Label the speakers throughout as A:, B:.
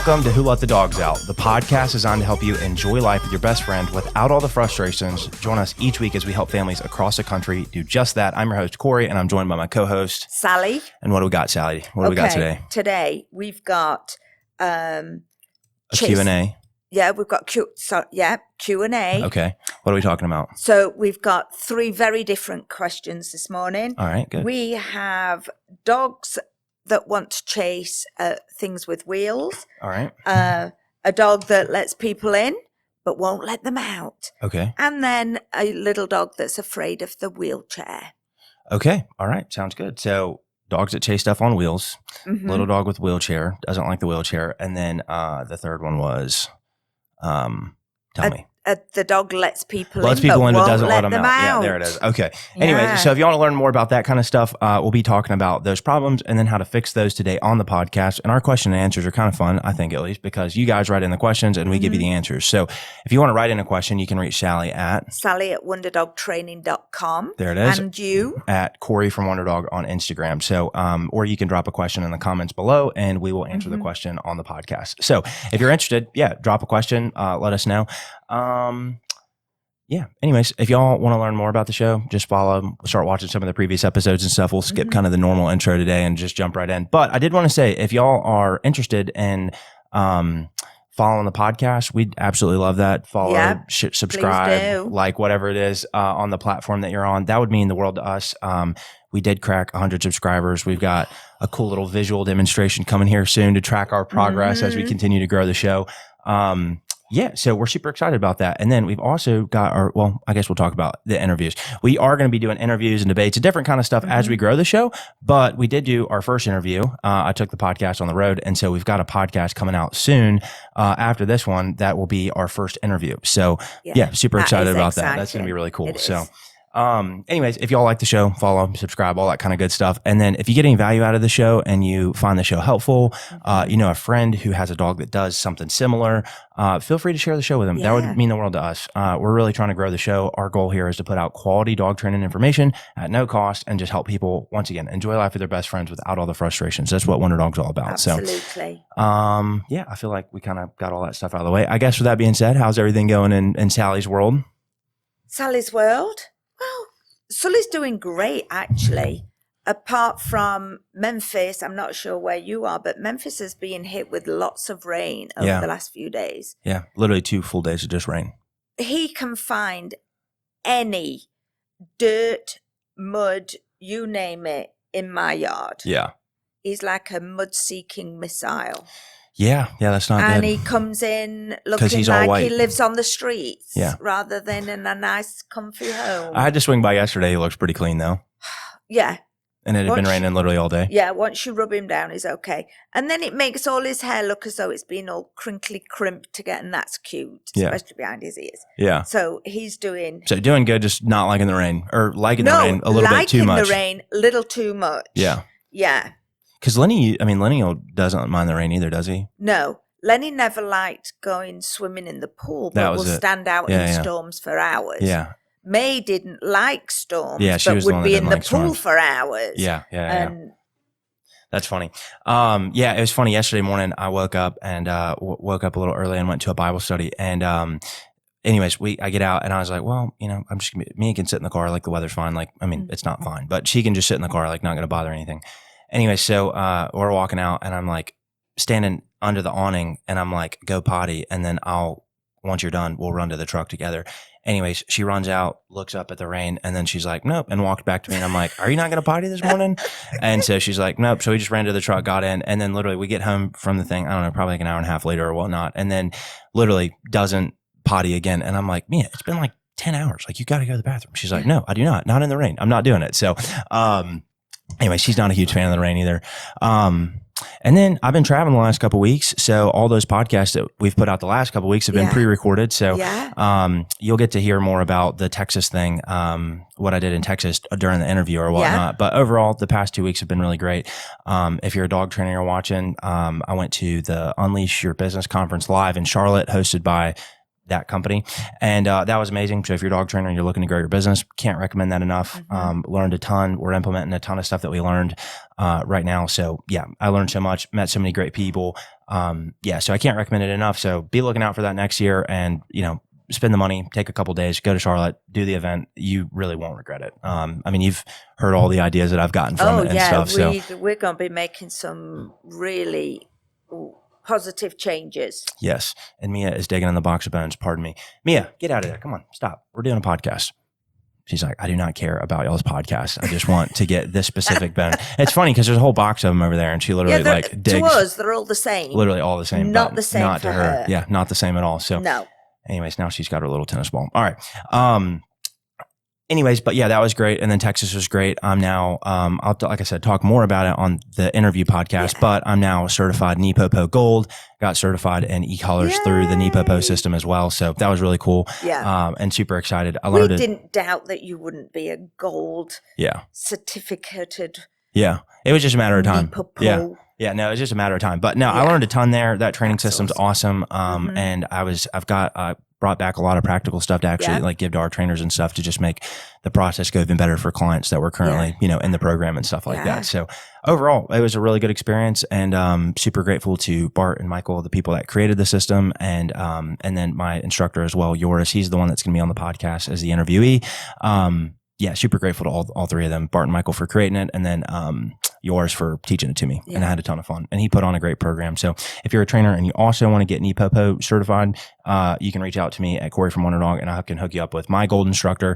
A: Welcome to Who Let the Dogs Out, the podcast designed to help you enjoy life with your best friend without all the frustrations. Join us each week as we help families across the country do just that. I'm your host, Corey, and I'm joined by my co-host,
B: Sally.
A: And what do we got, Sally? What do we got today?
B: Today, we've got
A: a Q&A.
B: Yeah, we've got Q&A.
A: Okay. What are we talking about?
B: So we've got 3 very different questions this morning.
A: All right, good.
B: We have dogs that want to chase things with wheels.
A: All right.
B: A dog that lets people in but won't let them out.
A: Okay.
B: And then a little dog that's afraid of the wheelchair.
A: Okay. All right. Sounds good. So dogs that chase stuff on wheels, little dog with wheelchair, doesn't like the wheelchair. And then the third one was, tell me.
B: The dog lets people
A: in, but
B: won't
A: doesn't let them
B: out.
A: Yeah, there it is. Okay. Anyways, so if you want to learn more about that kind of stuff, we'll be talking about those problems and then how to fix those today on the podcast. And our question and answers are kind of fun, I think, at least, because you guys write in the questions and we give you the answers. So if you want to write in a question, you can reach Sally at
B: wonderdogtraining.com.
A: There it is.
B: And you
A: at Corey from Wonderdog on Instagram. So, or you can drop a question in the comments below and we will answer the question on the podcast. So if you're interested, drop a question, let us know. Anyways, if y'all want to learn more about the show, just follow, start watching some of the previous episodes and stuff. We'll skip kind of the normal intro today and just jump right in. But I did want to say, if y'all are interested in following the podcast, we'd absolutely love that. Follow, subscribe, like whatever it is on the platform that you're on. That would mean the world to us. We did crack 100 subscribers. We've got a cool little visual demonstration coming here soon to track our progress as we continue to grow the show. So we're super excited about that. And then we've also got I guess we'll talk about the interviews. We are going to be doing interviews and debates and different kind of stuff as we grow the show. But we did do our first interview. I took the podcast on the road. And so we've got a podcast coming out soon after this one. That will be our first interview. So super excited about that. That's going to be really cool. Anyways, if y'all like the show, follow, subscribe, all that kind of good stuff. And then if you get any value out of the show and you find the show helpful, a friend who has a dog that does something similar, feel free to share the show with them. That would mean the world to us. We're really trying to grow the show. Our goal here is to put out quality dog training information at no cost and just help people, once again, enjoy life with their best friends without all the frustrations. That's what Wonder Dog's all about.
B: Absolutely.
A: So, I feel like we kind of got all that stuff out of the way. I guess with that being said, how's everything going in Sally's world?
B: Sally's world? Well, Sully's doing great, actually. Apart from Memphis, I'm not sure where you are, but Memphis has been hit with lots of rain over the last few days.
A: Yeah, literally 2 full days of just rain.
B: He can find any dirt, mud, you name it, in my yard.
A: Yeah.
B: He's like a mud-seeking missile.
A: Yeah, that's not good.
B: And he comes in looking like he lives on the streets rather than in a nice, comfy home.
A: I had to swing by yesterday. He looks pretty clean, though.
B: Yeah.
A: And it had been raining literally all day.
B: Yeah, once you rub him down, he's okay. And then it makes all his hair look as though it's been all crinkly crimped together, and that's cute, especially behind his ears.
A: Yeah.
B: So he's doing
A: good, just not liking the rain, or liking the rain a little bit too much.
B: Liking the rain, a little too much.
A: Yeah.
B: Yeah.
A: Because Lenny doesn't mind the rain either, does he?
B: No. Lenny never liked going swimming in the pool, but will stand out in storms for hours.
A: Yeah.
B: May didn't like storms,
A: but
B: would be in the pool for hours.
A: Yeah. That's funny. It was funny. Yesterday morning, I woke up woke up a little early and went to a Bible study. And anyways, I get out and I was like, well, I'm just me can sit in the car, like the weather's fine. Like, it's not fine, but she can just sit in the car, like not going to bother anything. Anyway, so we're walking out and I'm like standing under the awning and I'm like, go potty. And then once you're done, we'll run to the truck together. Anyways, she runs out, looks up at the rain, and then she's like, nope, and walked back to me. And I'm like, are you not going to potty this morning? And so she's like, nope. So we just ran to the truck, got in, and then literally we get home from the thing, I don't know, probably like an hour and a half later or whatnot. And then literally doesn't potty again. And I'm like, Mia, it's been like 10 hours. Like, you got to go to the bathroom. She's like, no, I do not in the rain. I'm not doing it. So, anyway, she's not a huge fan of the rain either. And then I've been traveling the last couple of weeks. So all those podcasts that we've put out the last couple of weeks have been pre-recorded. So you'll get to hear more about the Texas thing, what I did in Texas during the interview or whatnot. But overall, the past 2 weeks have been really great. If you're a dog trainer or watching, I went to the Unleash Your Business conference live in Charlotte, hosted by that company. And that was amazing. So if you're a dog trainer and you're looking to grow your business, can't recommend that enough. Learned a ton. We're implementing a ton of stuff that we learned right now. So yeah, I learned so much, met so many great people. So I can't recommend it enough. So be looking out for that next year, and spend the money, take a couple days, go to Charlotte, do the event. You really won't regret it. I mean, you've heard all the ideas that I've gotten from it and stuff. So
B: we're going to be making some really positive changes.
A: Yes. And Mia is digging in the box of bones. Pardon me. Mia, get out of there. Come on, stop. We're doing a podcast. She's like, I do not care about y'all's podcast. I just want to get this specific bone. It's funny because there's a whole box of them over there, and she literally digs.
B: To us, they're all the same.
A: Literally all the same.
B: Not the same not for her.
A: Yeah, not the same at all. So
B: no.
A: Anyways, now she's got her little tennis ball. All right. Anyways, but yeah, that was great. And then Texas was great. I'm now, like I said, talk more about it on the interview podcast, but I'm now a certified NEPOPO Gold, got certified in e-collars through the NEPOPO system as well. So that was really cool.
B: Yeah.
A: And super excited. I learned
B: we didn't doubt that you wouldn't be a gold certificated.
A: Yeah. It was just a matter of time.
B: NEPOPO.
A: Yeah. Yeah, no, it's just a matter of time. But no, I learned a ton there. That training system's awesome. And I've brought back a lot of practical stuff to actually like give to our trainers and stuff to just make the process go even better for clients that were currently, in the program and stuff like that. So overall, it was a really good experience, and super grateful to Bart and Michael, the people that created the system, and then my instructor as well, Yoris. He's the one that's going to be on the podcast as the interviewee. Super grateful to all three of them, Bart and Michael, for creating it, and then Yours for teaching it to me. And I had a ton of fun. And he put on a great program. So if you're a trainer and you also want to get NEPOPO certified, you can reach out to me at Corey from Wonder Dog, and I can hook you up with my gold instructor.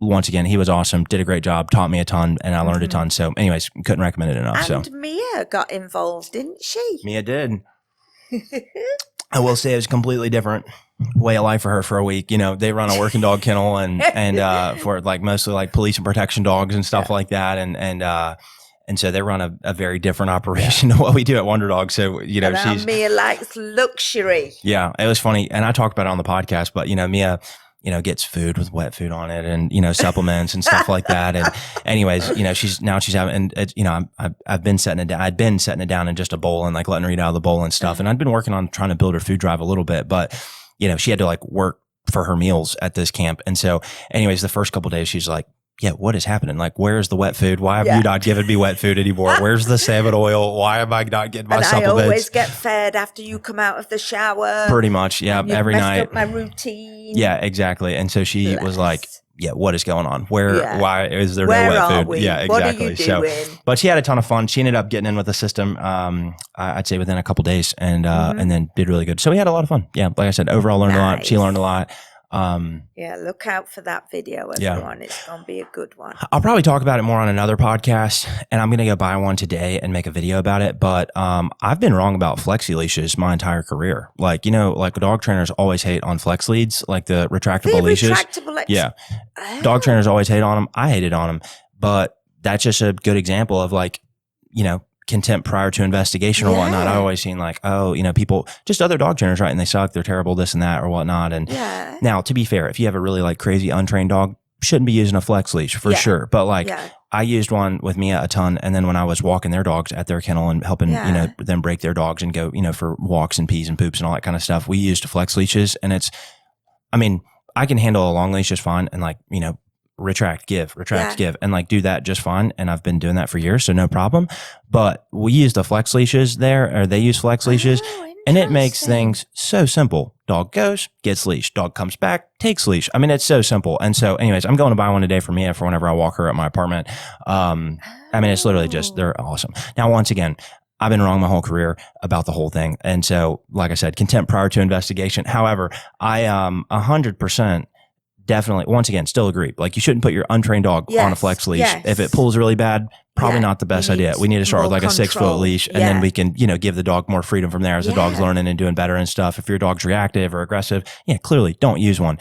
A: Once again, he was awesome, did a great job, taught me a ton, and I learned a ton. So anyways, couldn't recommend it enough.
B: And Mia got involved, didn't she?
A: Mia did. I will say it was a completely different way of life for her for a week. They run a working dog kennel and for like mostly like police and protection dogs and stuff like that. And so they run a very different operation to what we do at Wonder Dog. So,
B: and Mia likes luxury.
A: Yeah, it was funny. And I talked about it on the podcast, but, Mia, gets food with wet food on it and, supplements and stuff like that. And anyways, she's having, and I've been setting it down. I'd been setting it down in just a bowl and like letting her eat out of the bowl and stuff. And I'd been working on trying to build her food drive a little bit, but, she had to like work for her meals at this camp. And so anyways, the first couple of days, she's like, yeah, what is happening? Like, where's the wet food? Why have you not given me wet food anymore? Where's the salmon oil? Why am I not getting my supplements?
B: I always get fed after you come out of the shower.
A: Pretty much, yeah, every night.
B: Up my routine.
A: Yeah, exactly. And so she was like, yeah, what is going on? Why is there no wet food?
B: We?
A: Yeah, exactly.
B: What are you doing?
A: But she had a ton of fun. She ended up getting in with the system, I'd say within a couple days, and then did really good. So we had a lot of fun. Yeah, like I said, overall learned a lot. She learned a lot.
B: Look out for that video, everyone. It's gonna be a good one.
A: I'll probably talk about it more on another podcast, and I'm gonna go buy one today and make a video about it. But I've been wrong about flexi leashes my entire career. Like dog trainers always hate on flex leads, like the retractable leashes. Dog trainers always hate on them. I hated on them, but that's just a good example of contempt prior to investigation or whatnot. I always seen people, just other dog trainers, right? And they suck, they're terrible, this and that or whatnot. And now, to be fair, if you have a really crazy untrained dog, shouldn't be using a flex leash for sure. But I used one with Mia a ton. And then when I was walking their dogs at their kennel and helping, them break their dogs and go, for walks and pees and poops and all that kind of stuff, we used flex leashes. And I can handle a long leash just fine. And retract, give, and do that just fine. And I've been doing that for years, so no problem. But we use the flex leashes there, or they use flex leashes, and it makes things so simple. Dog goes, gets leash. Dog comes back, takes leash. It's so simple. And so anyways, I'm going to buy one today for Mia for whenever I walk her at my apartment. It's literally just, they're awesome. Now, once again, I've been wrong my whole career about the whole thing. And so, like I said, contempt prior to investigation. However, I 100% definitely, once again, still agree. You shouldn't put your untrained dog on a flex leash. If it pulls really bad, probably not the best idea. We need to start with a 6-foot leash, and then we can, give the dog more freedom from there as the dog's learning and doing better and stuff. If your dog's reactive or aggressive, clearly don't use one.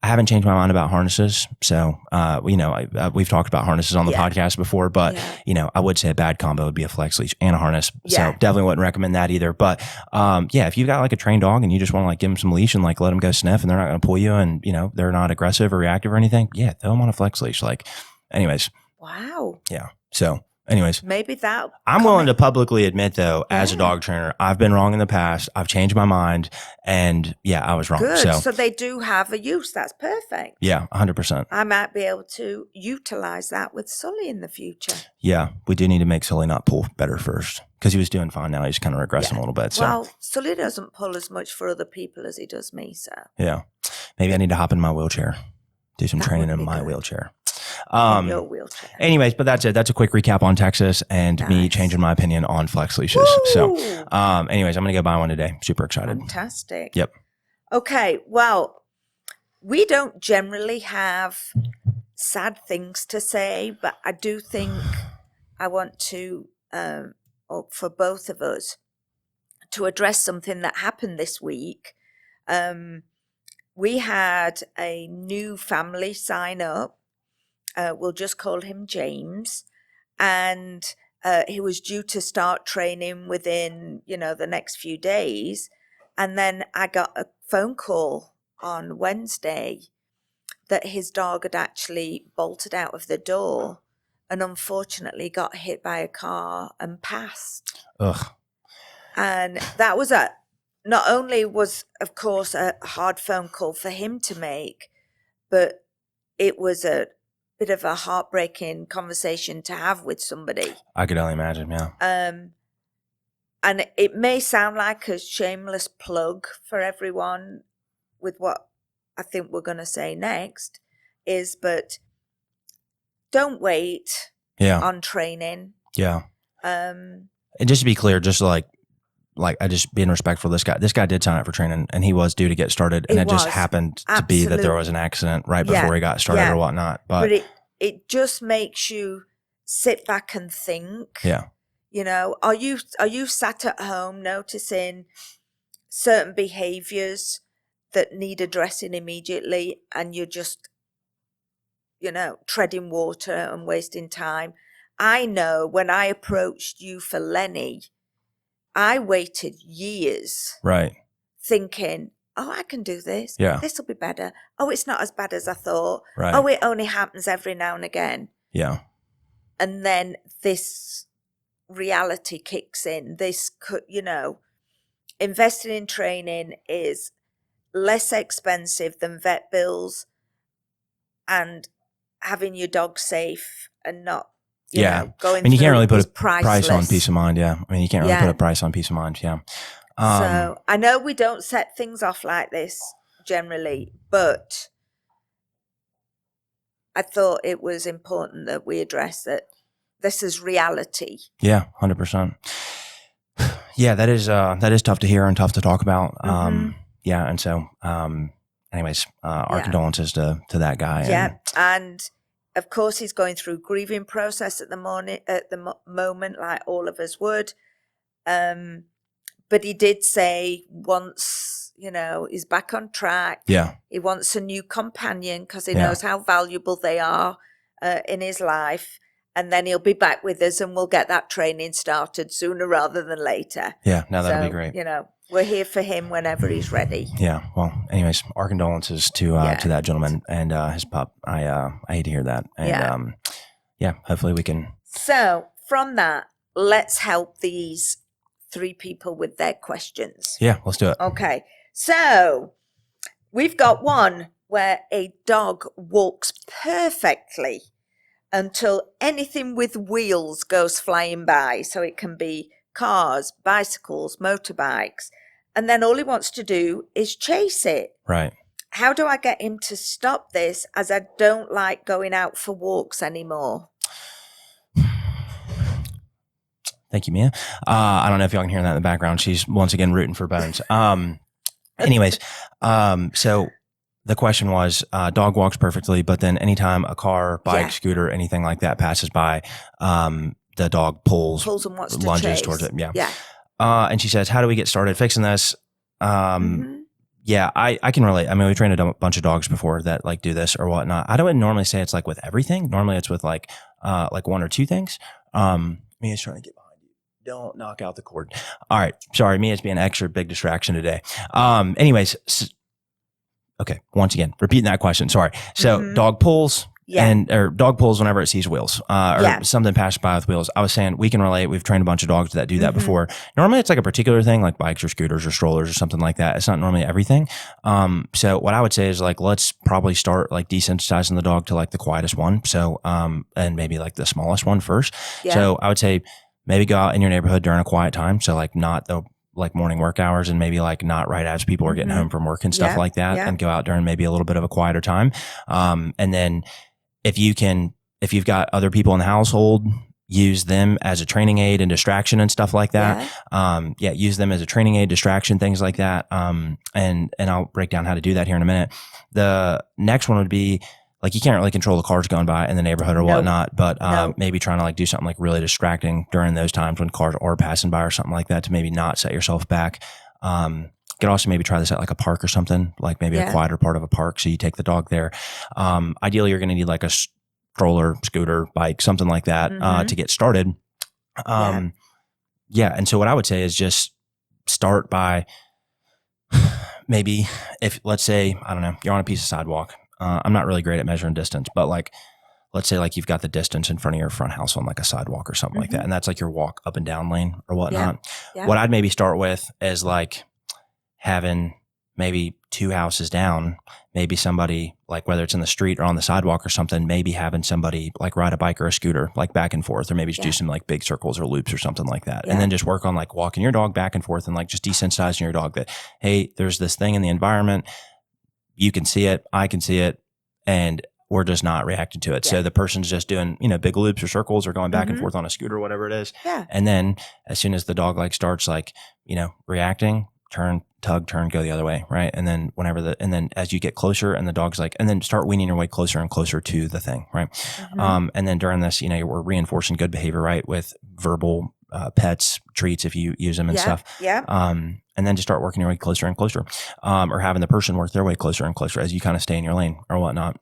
A: I haven't changed my mind about harnesses. So, we've talked about harnesses on the podcast before, but, I would say a bad combo would be a flex leash and a harness. So definitely wouldn't recommend that either. But, if you've got a trained dog and you just want to give them some leash and let them go sniff and they're not going to pull you and, they're not aggressive or reactive or anything. Yeah. Throw them on a flex leash. Anyways.
B: Wow.
A: Yeah. So Anyways,
B: maybe that.
A: I'm willing to publicly admit, though, as a dog trainer, I've been wrong in the past. I've changed my mind, and yeah, I was wrong.
B: Good. So they do have a use. That's perfect.
A: Yeah, 100%.
B: I might be able to utilize that with Sully in the future.
A: Yeah, we do need to make Sully not pull better first, because he was doing fine. Now he's kind of regressing a little bit. So.
B: Well, Sully doesn't pull as much for other people as he does me. So
A: yeah, maybe I need to hop in my wheelchair, do some training in my wheelchair.
B: In your wheelchair.
A: Anyways, but that's it. That's a quick recap on Texas and me changing my opinion on flex leashes. Woo! So, anyways, I'm going to go buy one today. Super excited.
B: Fantastic.
A: Yep.
B: Okay. Well, we don't generally have sad things to say, but I do think I want to, for both of us, to address something that happened this week. We had a new family sign up. We'll just call him James. And he was due to start training within, the next few days. And then I got a phone call on Wednesday that his dog had actually bolted out of the door and unfortunately got hit by a car and passed.
A: Ugh.
B: And that was not only was, of course, a hard phone call for him to make, but it was a bit of a heartbreaking conversation to have with somebody.
A: I could only imagine, yeah.
B: And it may sound like a shameless plug for everyone with what I think we're going to say next but don't wait on training.
A: Yeah. And just to be clear, just like I just being respectful of this guy did sign up for training and he was due to get started and it just happened to be that there was an accident right before he got started or whatnot. But
B: it just makes you sit back and think.
A: Yeah.
B: Are you sat at home noticing certain behaviors that need addressing immediately and you're just, treading water and wasting time? I know when I approached you for Lenny, I waited years.
A: Right.
B: Thinking, I can do this.
A: Yeah.
B: This will be better. Oh, it's not as bad as I thought.
A: Right.
B: Oh, it only happens every now and again.
A: Yeah.
B: And then this reality kicks in. Investing in training is less expensive than vet bills and having your dog safe and not going
A: you can't really put a
B: priceless.
A: Price on peace of mind. Yeah. You can't really put a price on peace of mind. Yeah.
B: So I know we don't set things off like this generally, but I thought it was important that we address that this is reality.
A: Yeah, 100%. Yeah, that is tough to hear and tough to talk about. Yeah, and so, anyways, our condolences to that guy.
B: Yeah, and of course he's going through grieving process at the moment, like all of us would. But he did say once, he's back on track.
A: Yeah.
B: He wants a new companion because he knows how valuable they are in his life. And then he'll be back with us and we'll get that training started sooner rather than later.
A: Yeah, no, that'll be great.
B: We're here for him whenever he's ready.
A: Yeah. Well, anyways, our condolences to that gentleman and his pup. I hate to hear that. And hopefully we can.
B: So from that, let's help these 3 people with their questions.
A: Yeah, let's do it.
B: Okay. So we've got one where a dog walks perfectly until anything with wheels goes flying by. So it can be cars, bicycles, motorbikes. And then all he wants to do is chase it.
A: Right.
B: How do I get him to stop this, as I don't like going out for walks anymore?
A: Thank you, Mia. I don't know if y'all can hear that in the background. She's once again rooting for Bones. Anyways, so the question was, dog walks perfectly, but then anytime a car, bike, scooter, anything like that passes by, the dog pulls
B: and wants to
A: lunges
B: chase.
A: towards it. Yeah.
B: Yeah.
A: And she says, how do we get started fixing this? Yeah, I can relate. we trained a bunch of dogs before that do this or whatnot. I don't normally say it's with everything. Normally it's with like 1 or 2 things. Mia's trying to get behind you. Don't knock out the cord. All right. Sorry. Mia's being an extra big distraction today. Anyways. Okay. Once again, repeating that question. Sorry. So dog pulls,
B: Yeah.
A: or dog pulls whenever it sees wheels,
B: Yeah.
A: or something passes by with wheels. I was saying we can relate. We've trained a bunch of dogs that do that
B: Mm-hmm.
A: before. Normally it's like a particular thing, like bikes or scooters or strollers or something like that. It's not normally everything. So what I would say is like, let's probably start like desensitizing the dog to like the quietest one. So, and maybe like the smallest one first.
B: Yeah.
A: So I would say maybe go out in your neighborhood during a quiet time. So like not the like morning work hours, and maybe like not right as people are getting home from work and stuff like that, and go out during maybe a little bit of a quieter time. And then if you've got other people in the household, use them as a training aid and distraction and stuff like that. Use them as a training aid, distraction, things like that. And I'll break down how to do that here in a minute. The next one would be like, you can't really control the cars going by in the neighborhood or whatnot, but maybe trying to like do something like really distracting during those times when cars are passing by or something like that, to maybe not set yourself back. You could also maybe try this at like a park or something, like maybe a quieter part of a park. So you take the dog there. Ideally, you're going to need like a stroller, scooter, bike, something like that, to get started. And so what I would say is just start by maybe, if let's say, I don't know, you're on a piece of sidewalk. I'm not really great at measuring distance, but like, let's say like you've got the distance in front of your front house on like a sidewalk or something like that. And that's like your walk up and down lane or whatnot. What I'd maybe start with is like having maybe 2 houses down, maybe somebody, like whether it's in the street or on the sidewalk or something, maybe having somebody like ride a bike or a scooter like back and forth, or maybe just do some like big circles or loops or something like that. And then just work on like walking your dog back and forth and like just desensitizing your dog that, hey, there's this thing in the environment. You can see it, I can see it, and we're just not reacting to it. So the person's just doing, big loops or circles or going back and forth on a scooter, whatever it is. And then as soon as the dog like starts like, reacting, turn, tug, turn, go the other way. Right. And then and then as you get closer and the dog's like, and then start weaning your way closer and closer to the thing. Right. And then during this, we're reinforcing good behavior, right, with verbal pets, treats, if you use them and stuff. And then just start working your way closer and closer, or having the person work their way closer and closer as you kind of stay in your lane or whatnot.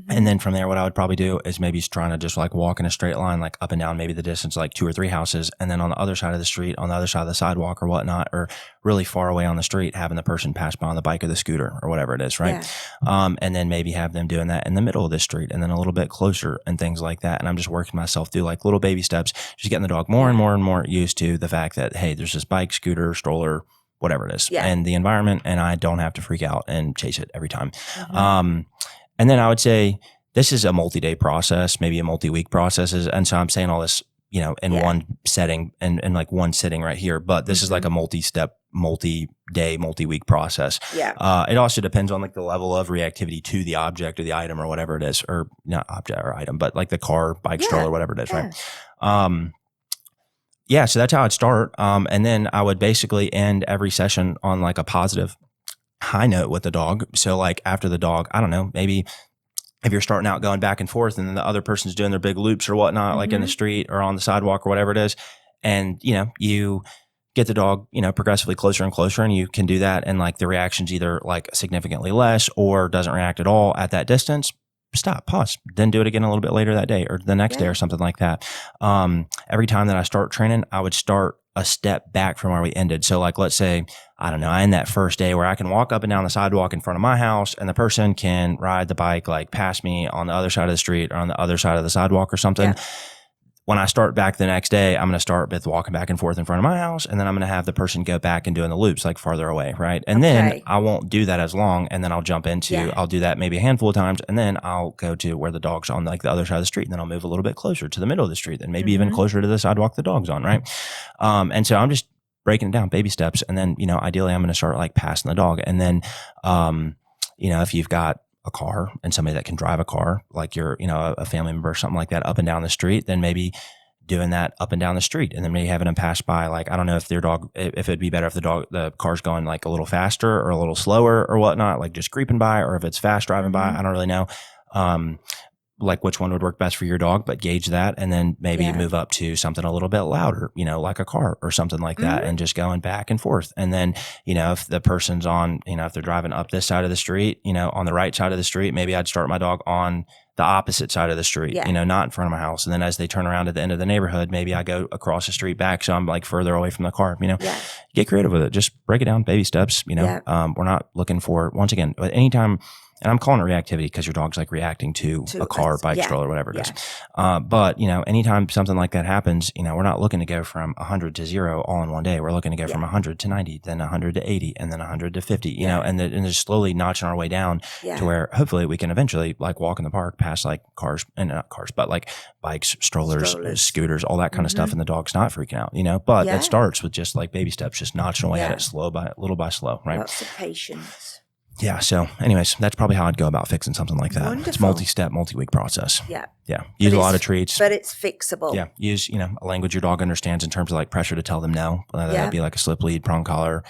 A: And then from there, what I would probably do is maybe trying to just like walk in a straight line, like up and down, maybe the distance, like 2 or 3 houses. And then on the other side of the street, on the other side of the sidewalk or whatnot, or really far away on the street, having the person pass by on the bike or the scooter or whatever it is. Right. And then maybe have them doing that in the middle of the street and then a little bit closer and things like that. And I'm just working myself through like little baby steps, just getting the dog more and more and more used to the fact that, hey, there's this bike, scooter, stroller, whatever it is, and the environment, and I don't have to freak out and chase it every time. And then I would say, this is a multi-day process, maybe a multi-week process. And so I'm saying all this, in one setting and like one sitting right here, but this is like a multi-step, multi-day, multi-week process. It also depends on like the level of reactivity to the object or the item or whatever it is, or not object or item, but like the car, bike, stroller, whatever it is. Right. So that's how I'd start. And then I would basically end every session on like a positive high note with the dog. So like after the dog, I don't know, maybe if you're starting out going back and forth and then the other person's doing their big loops or whatnot, like in the street or on the sidewalk or whatever it is, and, you get the dog, progressively closer and closer, and you can do that. And like the reaction's either like significantly less or doesn't react at all at that distance, stop, pause, then do it again a little bit later that day or the next day or something like that. Every time that I start training, I would start a step back from where we ended. So like, let's say, I don't know, I end that first day where I can walk up and down the sidewalk in front of my house and the person can ride the bike like past me on the other side of the street or on the other side of the sidewalk or something. When I start back the next day, I'm going to start with walking back and forth in front of my house, and then I'm going to have the person go back and doing the loops like farther away, right? And then I won't do that as long, and then I'll jump into, I'll do that maybe a handful of times, and then I'll go to where the dog's on like the other side of the street, and then I'll move a little bit closer to the middle of the street, and maybe even closer to the sidewalk the dog's on, right? And so I'm just breaking it down, baby steps, and then, ideally I'm going to start like passing the dog, and then, if you've got a car and somebody that can drive a car, like you're, a family member or something like that up and down the street, then maybe doing that up and down the street, and then maybe having them pass by. Like, I don't know if if it'd be better if the car's going like a little faster or a little slower or whatnot, like just creeping by, or if it's fast driving by, I don't really know. Like which one would work best for your dog, but gauge that. And then maybe move up to something a little bit louder, like a car or something like that, and just going back and forth. And then, if the person's on, if they're driving up this side of the street, on the right side of the street, maybe I'd start my dog on the opposite side of the street, not in front of my house. And then as they turn around at the end of the neighborhood, maybe I go across the street back. So I'm like further away from the car, get creative with it. Just break it down, baby steps, we're not looking for, once again, anytime and I'm calling it reactivity because your dog's like reacting to a car, bike, stroller, whatever it is. But anytime something like that happens, we're not looking to go from 100 to 0 all in one day. We're looking to go from 100 to 90, then 100 to 80, and then 100 to 50. And just slowly notching our way down to where hopefully we can eventually like walk in the park past like cars, and not cars, but like bikes, strollers, scooters, all that kind of stuff, and the dog's not freaking out. But that starts with just like baby steps, just notching away at it little by slow, right?
B: Lots of patience.
A: Yeah. So anyways, that's probably how I'd go about fixing something like that.
B: Wonderful.
A: It's multi-step, multi-week process.
B: Yeah.
A: Yeah. Use a lot of treats.
B: But it's fixable.
A: Yeah. Use, a language your dog understands in terms of like pressure to tell them no. That'd be like a slip lead, prong collar,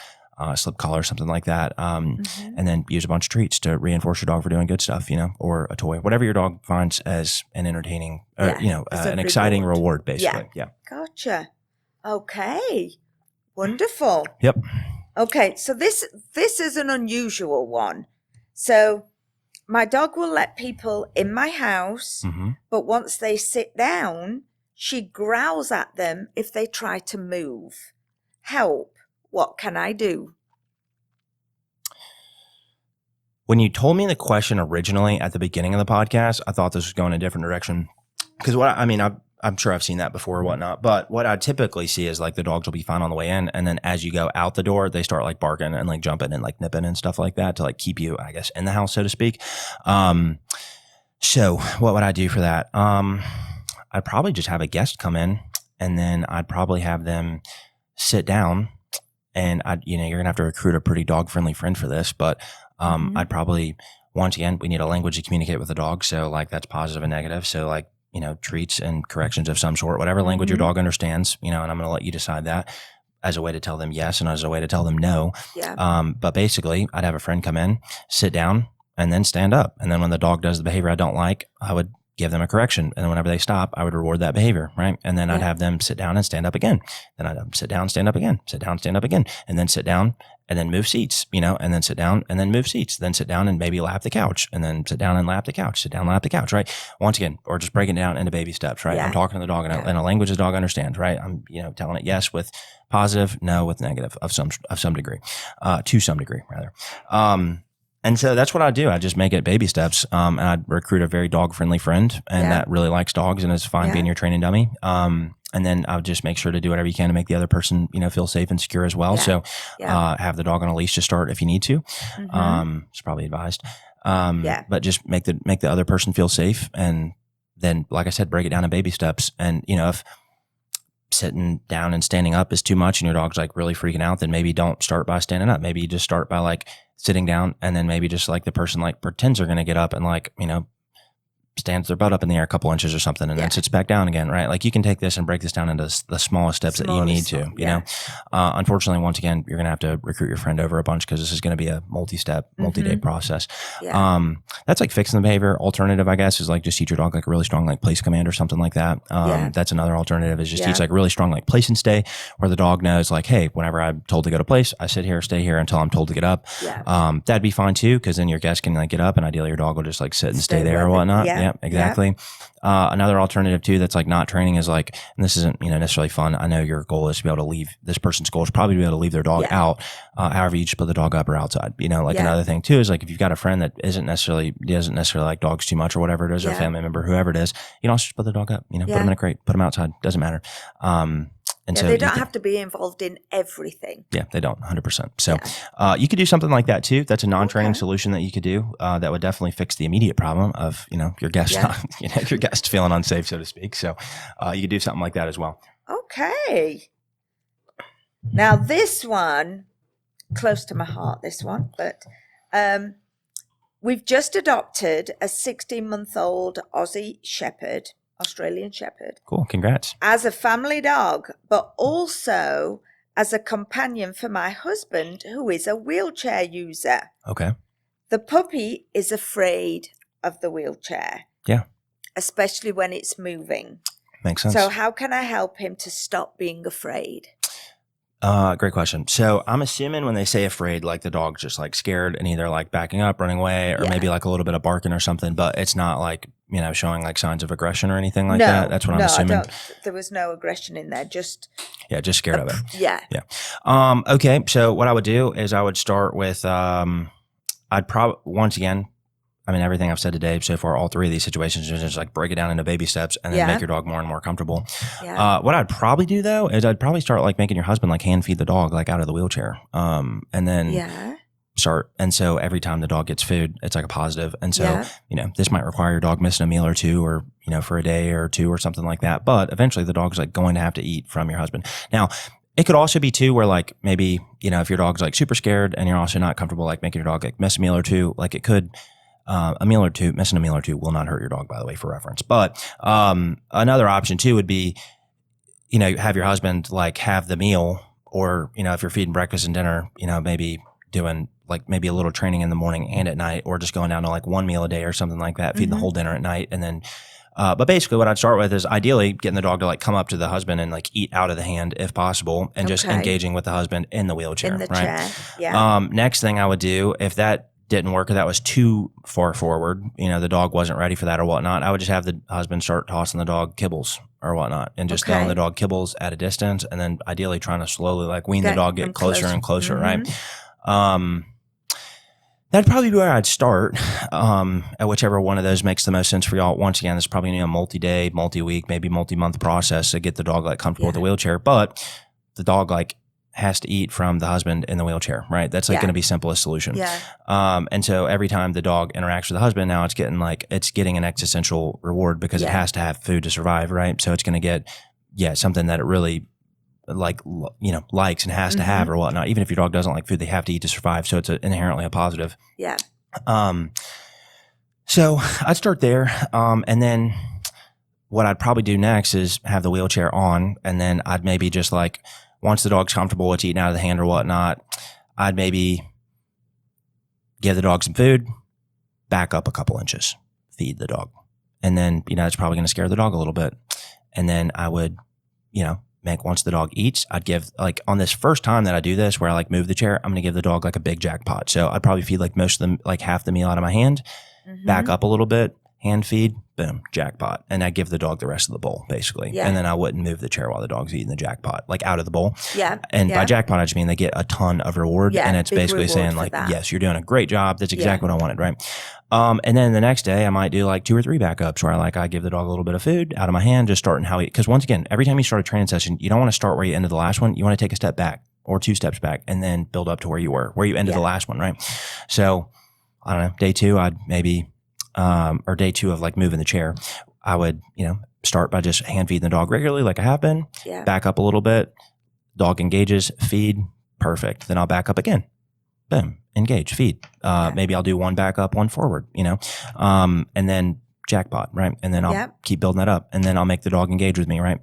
A: slip collar, something like that. And then use a bunch of treats to reinforce your dog for doing good stuff, or a toy, whatever your dog finds as an entertaining, or, an exciting reward, basically. Yeah.
B: Gotcha. Okay. Wonderful.
A: Yep.
B: Okay, so this is an unusual one. So my dog will let people in my house, but once they sit down, she growls at them if they try to move. Help. What can I do?
A: When you told me the question originally at the beginning of the podcast, I thought this was going a different direction. Because I'm sure I've seen that before or whatnot, but what I typically see is like the dogs will be fine on the way in, and then as you go out the door, they start like barking and like jumping and like nipping and stuff like that to like keep you, I guess, in the house, so to speak. So what would I do for that? I'd probably just have a guest come in, and then I'd probably have them sit down, and you're gonna have to recruit a pretty dog friendly friend for this, but I'd probably, once again, we need a language to communicate with the dog, so like that's positive and negative, so like treats and corrections of some sort, whatever language your dog understands, and I'm going to let you decide that as a way to tell them yes and as a way to tell them no.
B: Yeah.
A: But basically, I'd have a friend come in, sit down, and then stand up. And then when the dog does the behavior I don't like, I would give them a correction. And then whenever they stop, I would reward that behavior, right? And then I'd have them sit down and stand up again. Then I'd have them sit down, stand up again, sit down, stand up again, and then sit down and then move seats, and then sit down and then move seats, then sit down and maybe lap the couch, and then sit down and lap the couch, sit down, lap the couch, right? Once again, or just breaking it down into baby steps, right? I'm talking to the dog in a language the dog understands, right? I'm, telling it yes with positive, no with negative of some degree, to some degree rather. And so that's what I do. I just make it baby steps. And I'd recruit a very dog friendly friend and that really likes dogs and is fine being your training dummy. And then I would just make sure to do whatever you can to make the other person, feel safe and secure as well. So, have the dog on a leash to start if you need to. It's probably advised. But just make the other person feel safe. And then, like I said, break it down in baby steps. And, if sitting down and standing up is too much and your dog's like really freaking out, then maybe don't start by standing up. Maybe you just start by like sitting down, and then maybe just like the person like pretends they're going to get up and like, stands their butt up in the air a couple inches or something and then sits back down again, right? Like you can take this and break this down into the smallest steps that you need to, unfortunately, once again, you're going to have to recruit your friend over a bunch because this is going to be a multi-step, multi-day process. That's like fixing the behavior. Alternative, I guess, is like just teach your dog like a really strong like place command or something like that. That's another alternative is just teach like really strong like place and stay, where the dog knows like, hey, whenever I'm told to go to place, I sit here, stay here until I'm told to get up. That'd be fine too, because then your guest can like get up and ideally your dog will just like sit and stay there or whatnot. Yeah, exactly. Another alternative too that's like not training is like, and this isn't necessarily fun. I know your goal is to be able to leave. This person's goal is probably to be able to leave their dog out. However, you just put the dog up or outside. Another thing too is like if you've got a friend that doesn't necessarily like dogs too much or whatever it is, or a family member, whoever it is, just put the dog up. Put them in a crate, put them outside. Doesn't matter. And so
B: they don't have to be involved in everything.
A: Yeah, they don't, 100%. So you could do something like that too. That's a non-training solution that you could do that would definitely fix the immediate problem of, your guest, your guest feeling unsafe, so to speak. So you could do something like that as well.
B: Okay. Now this one, close to my heart, this one, but we've just adopted a 16-month-old Aussie Shepherd. Australian Shepherd.
A: Cool. Congrats.
B: As a family dog, but also as a companion for my husband, who is a wheelchair user.
A: Okay.
B: The puppy is afraid of the wheelchair.
A: Yeah.
B: Especially when it's moving.
A: Makes sense.
B: So how can I help him to stop being afraid?
A: Great question. So I'm assuming when they say afraid, like the dog's just like scared and either like backing up, running away, or maybe like a little bit of barking or something, but it's not like, showing like signs of aggression or anything like that. That's what I'm assuming.
B: There was no aggression in there. Just
A: scared of it.
B: Yeah.
A: Okay. So what I would do is I would start with, once again, I mean, everything I've said today so far, all three of these situations, is just like break it down into baby steps and then make your dog more and more comfortable.
B: Yeah.
A: What I'd probably do though is I'd probably start like making your husband like hand feed the dog like out of the wheelchair. And then start. And so every time the dog gets food, it's like a positive. And so, this might require your dog missing a meal or two, or, for a day or two or something like that. But eventually the dog's like going to have to eat from your husband. Now, it could also be too where like maybe, if your dog's like super scared and you're also not comfortable like making your dog like miss a meal or two, like it could, missing a meal or two will not hurt your dog, by the way, for reference. But another option too would be, have your husband like have the meal, or, if you're feeding breakfast and dinner, maybe doing like maybe a little training in the morning and at night, or just going down to like one meal a day or something like that, feeding the whole dinner at night. And then, but basically what I'd start with is ideally getting the dog to like come up to the husband and like eat out of the hand if possible, and just engaging with the husband in the wheelchair.
B: In the chair. Yeah.
A: Next thing I would do, if that didn't work, or that was too far forward, the dog wasn't ready for that or whatnot, I would just have the husband start tossing the dog kibbles or whatnot, and just throwing the dog kibbles at a distance, and then ideally trying to slowly like wean the dog, get closer and closer, right? That'd probably be where I'd start, at whichever one of those makes the most sense for y'all. Once again, this is probably a multi-day, multi-week, maybe multi-month process to get the dog like comfortable with the wheelchair, but the dog like has to eat from the husband in the wheelchair, right? That's like going to be simplest solution.
B: Yeah.
A: And so every time the dog interacts with the husband, now it's getting an existential reward, because it has to have food to survive, right? So it's going to get, something that it really likes and has to have or whatnot. Even if your dog doesn't like food, they have to eat to survive. So it's inherently a positive.
B: Yeah.
A: So I'd start there. And then what I'd probably do next is have the wheelchair on, and then I'd maybe just like, once the dog's comfortable with eating out of the hand or whatnot, I'd maybe give the dog some food, back up a couple inches, feed the dog. And then, it's probably going to scare the dog a little bit. And then I would, once the dog eats, I'd give, like on this first time that I do this, where I like move the chair, I'm going to give the dog like a big jackpot. So I'd probably feed like most of them, like half the meal out of my hand, back up a little bit, hand feed, boom, jackpot. And I give the dog the rest of the bowl, basically. Yeah. And then I wouldn't move the chair while the dog's eating the jackpot, like out of the bowl.
B: Yeah.
A: And by jackpot, I just mean they get a ton of reward.
B: Yeah,
A: and it's basically saying like, yes, you're doing a great job. That's exactly what I wanted, right? And then the next day I might do like 2 or 3 backups where I give the dog a little bit of food out of my hand, just starting how he, because once again, every time you start a training session, you don't want to start where you ended the last one. You want to take a step back or 2 steps back, and then build up to where you ended the last one, right? So I don't know, day 2, I'd maybe, or day 2 of like moving the chair, I would, start by just hand feeding the dog regularly, like I have been, back up a little bit, dog engages, feed, perfect. Then I'll back up again, boom, engage, feed. Maybe I'll do 1 back up, 1 forward, and then jackpot, right? And then I'll keep building that up, and then I'll make the dog engage with me, right?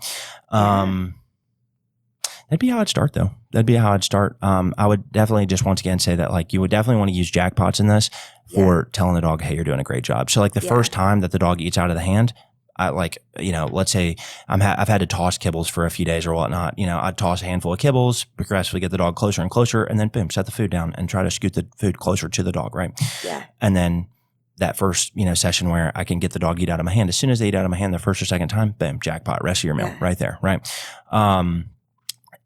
A: That'd be how I'd start though. I would definitely just once again say that like you would definitely want to use jackpots in this for telling the dog, hey, you're doing a great job. So like the first time that the dog eats out of the hand, I like, let's say I've had to toss kibbles for a few days or whatnot. I'd toss a handful of kibbles, progressively get the dog closer and closer, and then boom, set the food down and try to scoot the food closer to the dog, right? Yeah. And then that first, session where I can get the dog eat out of my hand, as soon as they eat out of my hand the first or second time, boom, jackpot, rest of your meal right there, right?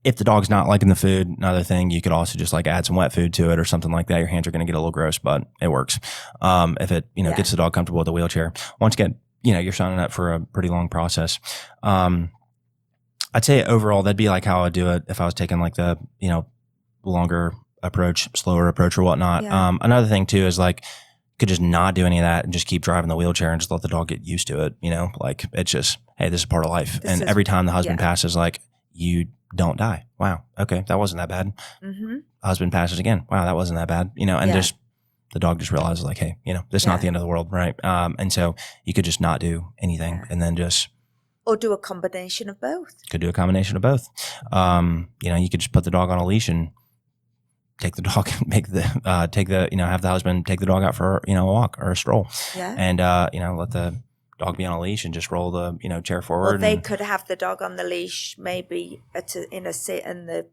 A: If the dog's not liking the food, another thing, you could also just like add some wet food to it or something like that. Your hands are going to get a little gross, but it works. If it, gets the dog comfortable with the wheelchair. Once again, you're signing up for a pretty long process. I'd say overall, that'd be like how I'd do it if I was taking like the, longer approach, slower approach or whatnot. Yeah. Another thing too is like, could just not do any of that and just keep driving the wheelchair and just let the dog get used to it. Like it's just, hey, this is part of life. Every time the husband passes, like, you don't die. Wow. Okay. That wasn't that bad. Husband passes again. Wow. That wasn't that bad. And just the dog just realizes like, hey, this is not the end of the world. Right. And so you could just not do anything and then just.
B: Or do a combination of both.
A: Could do a combination of both. You could just put the dog on a leash and take the dog, have the husband take the dog out for, a walk or a stroll. Yeah. And, let the dog be on a leash and just roll the chair forward.
B: Or they could have the dog on the leash maybe in a sit, and the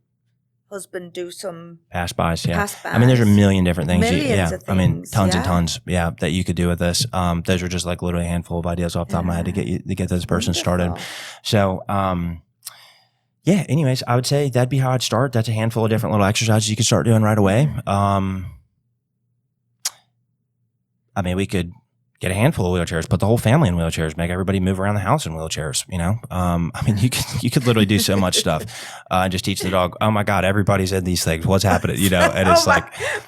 B: husband do some
A: pass-bys. Yeah, I mean, there's a million different things.
B: Millions of things,
A: I mean, tons and tons. Yeah, that you could do with this. Those are just like literally a handful of ideas off the top of my head to get this person started. So, anyways, I would say that'd be how I'd start. That's a handful of different little exercises you could start doing right away. I mean, we could get a handful of wheelchairs, put the whole family in wheelchairs, make everybody move around the house in wheelchairs. I mean, you could literally do so much stuff. Just teach the dog, oh my God, everybody's in these things. What's happening? And it's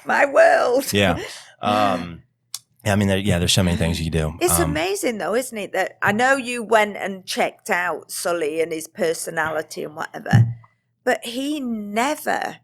B: my world.
A: Yeah. I mean, there's so many things you do.
B: It's amazing though, isn't it? That I know you went and checked out Sully and his personality and whatever, but he never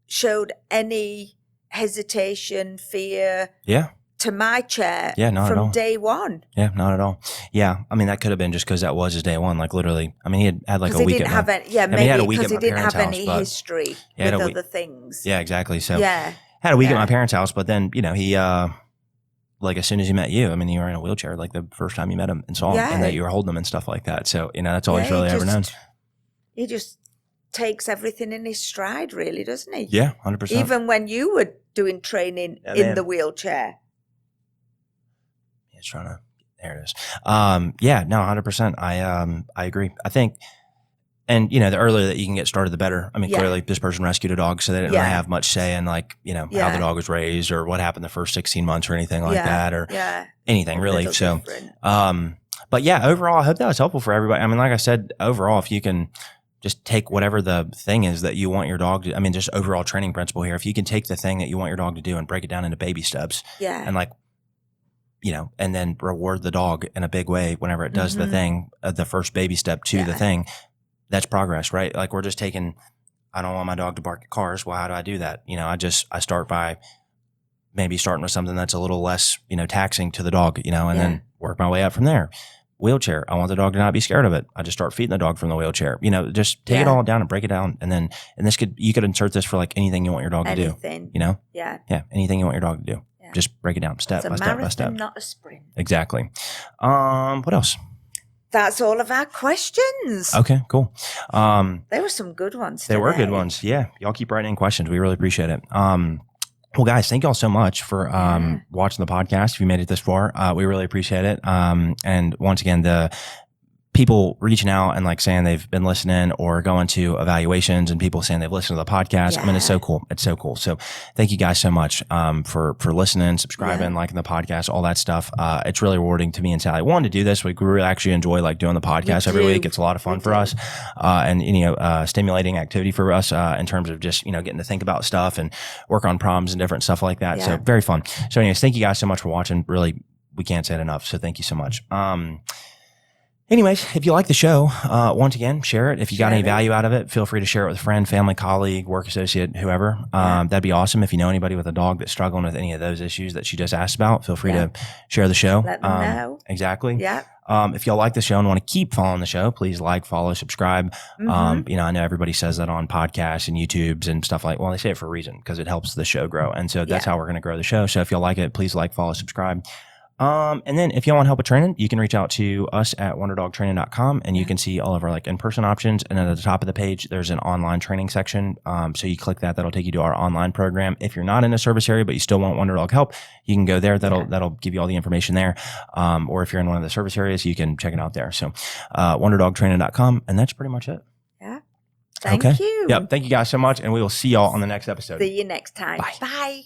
B: showed any hesitation, fear.
A: Yeah.
B: To my chair.
A: Yeah, not at all.
B: From day one.
A: Yeah, not at all. Yeah, I mean, that could have been just because that was his day one. Like literally, I mean, he had like a week.
B: He had any
A: house,
B: history with other things.
A: Yeah, exactly. So had a week at my parents' house, but then he like as soon as he met you, I mean, you were in a wheelchair like the first time you met him and saw him, and that you were holding him and stuff like that. So that's all he's really ever known.
B: He just takes everything in his stride, really, doesn't he?
A: Yeah, 100%.
B: Even when you were doing training in the wheelchair.
A: Trying to, there it is. 100%. I agree. I think, and the earlier that you can get started, the better. I mean, clearly this person rescued a dog, so they didn't really have much say in like, how the dog was raised or what happened the first 16 months or anything like that or anything really. So, but overall, I hope that was helpful for everybody. I mean, like I said, overall, if you can just take whatever the thing is that you want your dog to, I mean, just overall training principle here. If you can take the thing that you want your dog to do and break it down into baby steps and like, and then reward the dog in a big way whenever it does the thing, the first baby step to the thing, that's progress, right? Like we're just taking, I don't want my dog to bark at cars. Well, how do I do that? I start by maybe starting with something that's a little less, taxing to the dog, and then work my way up from there. Wheelchair, I want the dog to not be scared of it. I just start feeding the dog from the wheelchair, just take it all down and break it down. And then, you could insert this for like anything you want your dog to do, Yeah. Anything you want your dog to do. Just break it down step by step by step.
B: Not a sprint.
A: Exactly. What else?
B: That's all of our questions.
A: Okay, cool.
B: There were some good ones today.
A: There were good ones. Yeah. Y'all keep writing in questions. We really appreciate it. Well, guys, thank y'all so much for watching the podcast. If you made it this far, we really appreciate it. And once again, the people reaching out and like saying they've been listening or going to evaluations and people saying they've listened to the podcast. I mean, it's so cool. It's so cool. So thank you guys so much, for listening, subscribing, liking the podcast, all that stuff. It's really rewarding to me and Sally. I wanted to do this. We really actually enjoy like doing the podcast every week. It's a lot of fun for us. And stimulating activity for us, in terms of just, getting to think about stuff and work on problems and different stuff like that. So very fun. So anyways, thank you guys so much for watching. Really, we can't say it enough. So thank you so much. Anyways, if you like the show, once again, share it. If you got any value out of it, feel free to share it with a friend, family, colleague, work associate, whoever. That'd be awesome. If you know anybody with a dog that's struggling with any of those issues that she just asked about, feel free to share the show.
B: Let them know.
A: Exactly.
B: Yeah.
A: If y'all like the show and want to keep following the show, please like, follow, subscribe. I know everybody says that on podcasts and YouTubes and stuff they say it for a reason because it helps the show grow. And so that's how we're going to grow the show. So if y'all like it, please like, follow, subscribe. And then if you want help with training, you can reach out to us at wonderdogtraining.com and you can see all of our like in-person options. And then at the top of the page, there's an online training section. So you click that, that'll take you to our online program. If you're not in a service area, but you still want Wonder Dog help, you can go there. That'll give you all the information there. Or if you're in one of the service areas, you can check it out there. So, wonderdogtraining.com. And that's pretty much it.
B: Yeah. Thank you.
A: Yep. Thank you guys so much. And we will see y'all on the next episode.
B: See you next time.
A: Bye.
B: Bye.